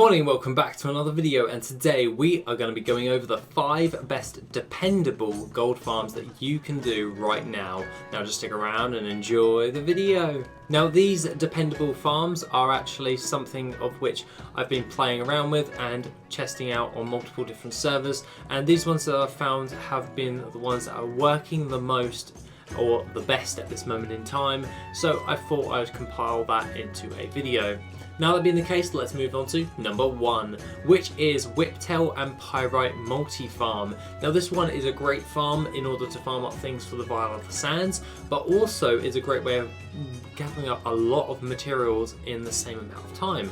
Morning, welcome back to another video, and today we are going to be going over the 5 best dependable gold farms that you can do right now. Now just stick around and enjoy the video. Now these dependable farms are actually something of which I've been playing around with and testing out on multiple different servers, and these ones that I've found have been the ones that are working the most or the best at this moment in time, so I thought I'd compile that into a video. Now that being the case, let's move on to number 1, which is WHIPTAIL and PYRITE multi-farm. Now this one is a great farm in order to farm up things for the volatile sands, but also is a great way of gathering up a lot of materials in the same amount of time.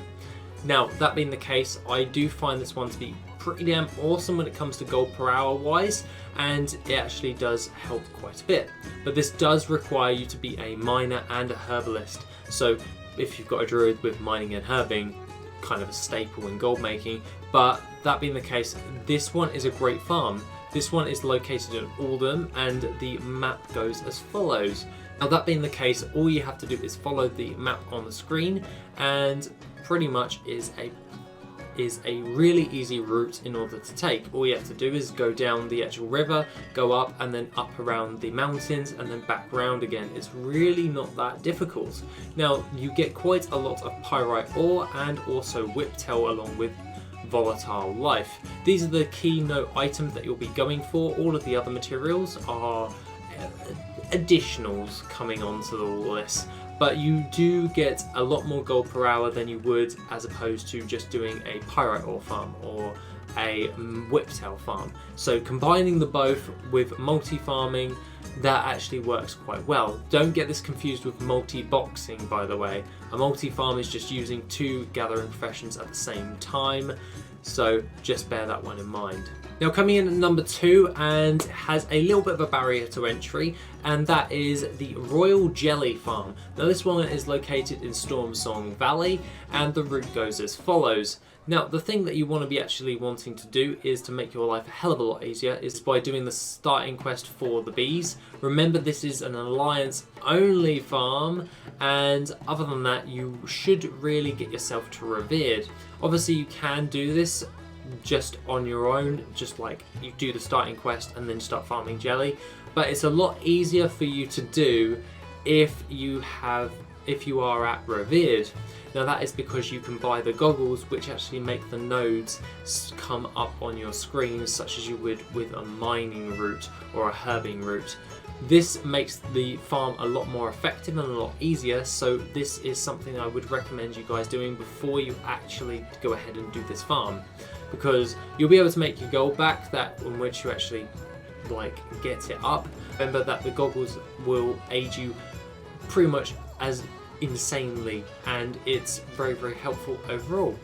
Now that being the case, I do find this one to be pretty damn awesome when it comes to gold per hour wise, and it actually does help quite a bit. But this does require you to be a miner and a herbalist. So if you've got a druid with mining and herbing, kind of a staple in gold making. But that being the case, this one is a great farm. This one is located in WoW, and the map goes as follows. Now that being the case, all you have to do is follow the map on the screen, and pretty much is a really easy route in order to take. All you have to do is go down the actual river, go up and then up around the mountains and then back round again. It's really not that difficult. Now you get quite a lot of pyrite ore and also whiptail along with volatile life. These are the keynote items that you'll be going for. All of the other materials are additionals coming onto all this. But you do get a lot more gold per hour than you would as opposed to just doing a pyrite ore farm or a whiptail farm. So combining the both with multi-farming, that actually works quite well. Don't get this confused with multi-boxing, by the way. A multi-farm is just using 2 gathering professions at the same time, so just bear that one in mind. Now coming in at number 2 and has a little bit of a barrier to entry, and that is the Royal Jelly Farm. Now this one is located in Stormsong Valley, and the route goes as follows. Now the thing that you want to be actually wanting to do is to make your life a hell of a lot easier is by doing the starting quest for the bees. Remember, this is an alliance only farm, and other than that you should really get yourself to revered. Obviously you can do this just on your own, just like you do the starting quest and then start farming jelly, but it's a lot easier for you to do if you are at revered. Now that is because you can buy the goggles which actually make the nodes come up on your screen, such as you would with a mining route or a herbing route. This makes the farm a lot more effective and a lot easier, so this is something I would recommend you guys doing before you actually go ahead and do this farm, because you'll be able to make your gold back that on which you actually get it up. Remember that the goggles will aid you pretty much as insanely, and it's very, very helpful overall.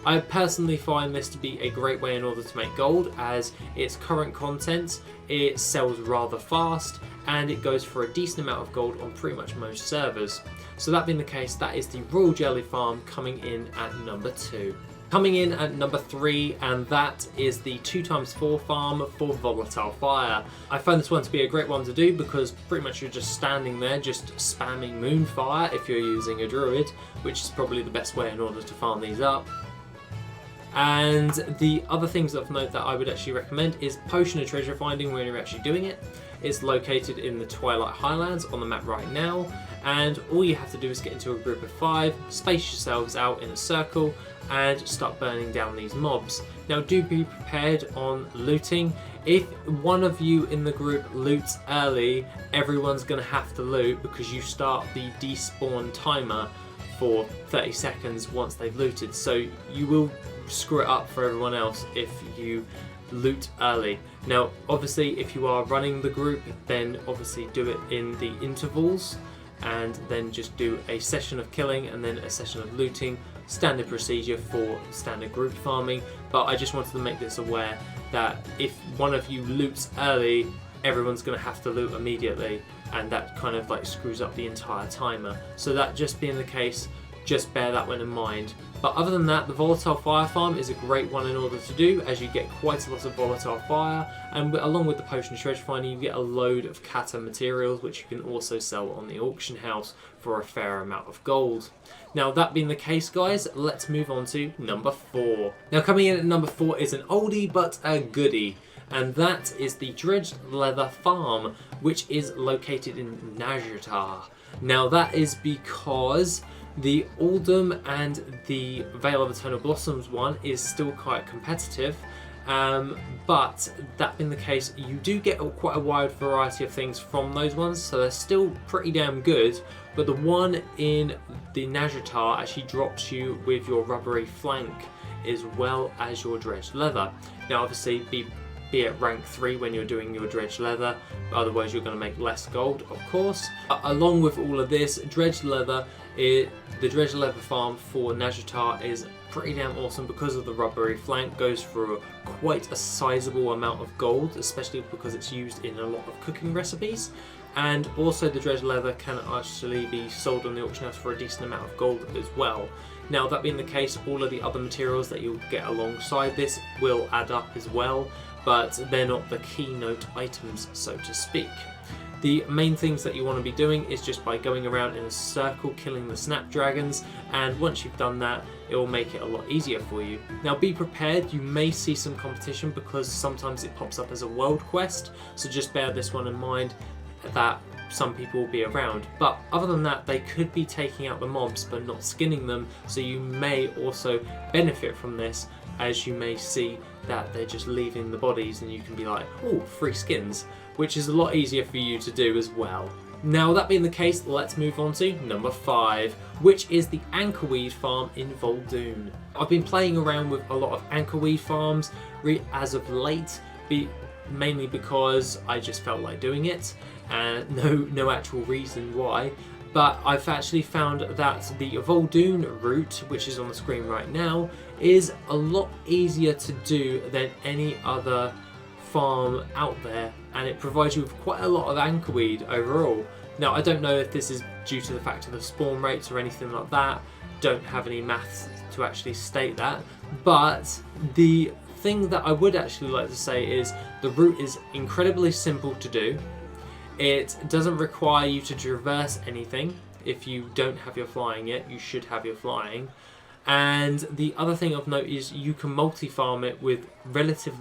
I personally find this to be a great way in order to make gold, as its current content, it sells rather fast and it goes for a decent amount of gold on pretty much most servers. So that being the case, that is the Royal Jelly Farm coming in at number 2. Coming in at number 3, and that is the 2x4 farm for volatile fire. I found this one to be a great one to do because pretty much you're just standing there just spamming moonfire if you're using a druid, which is probably the best way in order to farm these up. And the other things of note that I would actually recommend is potion of treasure finding when you're actually doing it. It's located in the Twilight Highlands on the map right now, and all you have to do is get into a group of 5, space yourselves out in a circle and start burning down these mobs. Now do be prepared on looting. If one of you in the group loots early, everyone's going to have to loot because you start the despawn timer for 30 seconds once they've looted, so you will screw it up for everyone else if you loot early. Now obviously if you are running the group, then obviously do it in the intervals and then just do a session of killing and then a session of looting. Standard procedure for standard group farming, but I just wanted to make this aware that if one of you loots early, everyone's going to have to loot immediately, and that kind of screws up the entire timer. So that just being the case, just bear that one in mind. But other than that, the volatile fire farm is a great one in order to do, as you get quite a lot of volatile fire, and along with the potion treasure finder you get a load of kata materials which you can also sell on the auction house for a fair amount of gold. Now that being the case guys, let's move on to number 4. Now coming in at number 4 is an oldie but a goodie, and that is the Dredged Leather Farm, which is located in NAZJATAR. Now that is because the WoW and the Veil of Eternal Blossoms one is still quite competitive, but that being the case, you do get quite a wide variety of things from those ones, so they're still pretty damn good. But the one in the NAZJATAR actually drops you with your rubbery flank as well as your dredged leather. Now obviously be at rank 3 when you're doing your dredged leather, otherwise you're going to make less gold, of course. Along with all of this, dredged leather, the dredged leather farm for NAZJATAR is pretty damn awesome because of the rubbery flank. Goes for quite a sizable amount of gold, especially because it's used in a lot of cooking recipes. And also the dredged leather can actually be sold on the auction house for a decent amount of gold as well. Now that being the case, all of the other materials that you'll get alongside this will add up as well, but they're not the keynote items, so to speak. The main things that you want to be doing is just by going around in a circle killing the snapdragons, and once you've done that it will make it a lot easier for you. Now be prepared, you may see some competition because sometimes it pops up as a world quest, so just bear this one in mind that some people will be around. But other than that, they could be taking out the mobs but not skinning them, so you may also benefit from this, as you may see that they're just leaving the bodies and you can be like, oh, free skins, which is a lot easier for you to do as well. Now that being the case, let's move on to number 5, which is the anchorweed farm in VOL'DUN. I've been playing around with a lot of anchorweed farms as of late, mainly because I just felt like doing it, and no actual reason why. But I've actually found that the VOL'DUN route, which is on the screen right now, is a lot easier to do than any other farm out there, and it provides you with quite a lot of anchorweed overall. Now I don't know if this is due to the fact of the spawn rates or anything like that, don't have any maths to actually state that, but the thing that I would actually like to say is the route is incredibly simple to do. It doesn't require you to traverse anything. If you don't have your flying yet, you should have your flying. And the other thing of note is you can multi-farm it with relative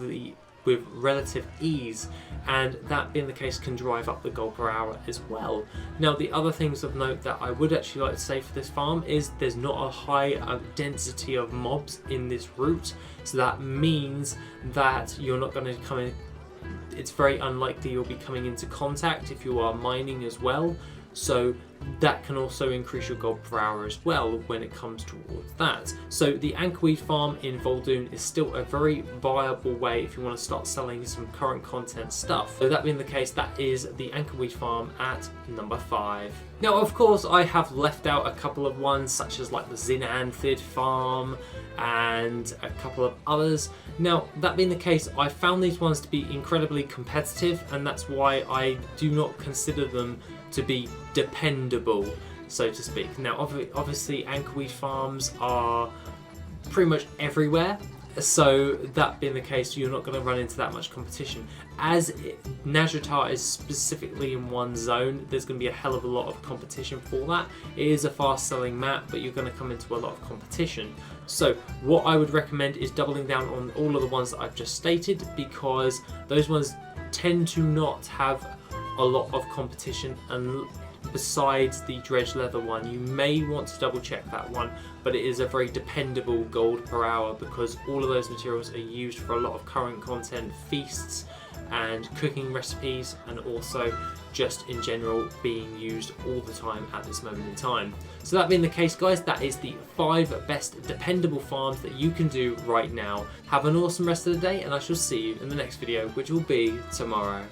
ease, and that being the case can drive up the gold per hour as well. Now the other things of note that I would actually like to say for this farm is there's not a high density of mobs in this route, so that means that you're not going to come in, it's very unlikely you'll be coming into contact if you are mining as well, so that can also increase your gold per hour as well when it comes towards that. So the anchorweed farm in VOL'DUN is still a very viable way if you want to start selling some current content stuff. So that being the case, that is the anchorweed farm at number 5. Now of course I have left out a couple of ones such as like the Xenanthid farm and a couple of others. Now that being the case, I found these ones to be incredibly competitive, and that's why I do not consider them to be dependable, so to speak. Now obviously anchorweed farms are pretty much everywhere, so that being the case, you're not going to run into that much competition. As NAZJATAR is specifically in one zone, there's going to be a hell of a lot of competition for that. It is a fast selling map, but you're going to come into a lot of competition. So what I would recommend is doubling down on all of the ones that I've just stated, because those ones tend to not have a lot of competition, and besides the dredged leather one, you may want to double check that one, but it is a very dependable gold per hour because all of those materials are used for a lot of current content, feasts and cooking recipes, and also just in general being used all the time at this moment in time. So that being the case guys, that is the 5 best dependable farms that you can do right now. Have an awesome rest of the day, and I shall see you in the next video, which will be tomorrow.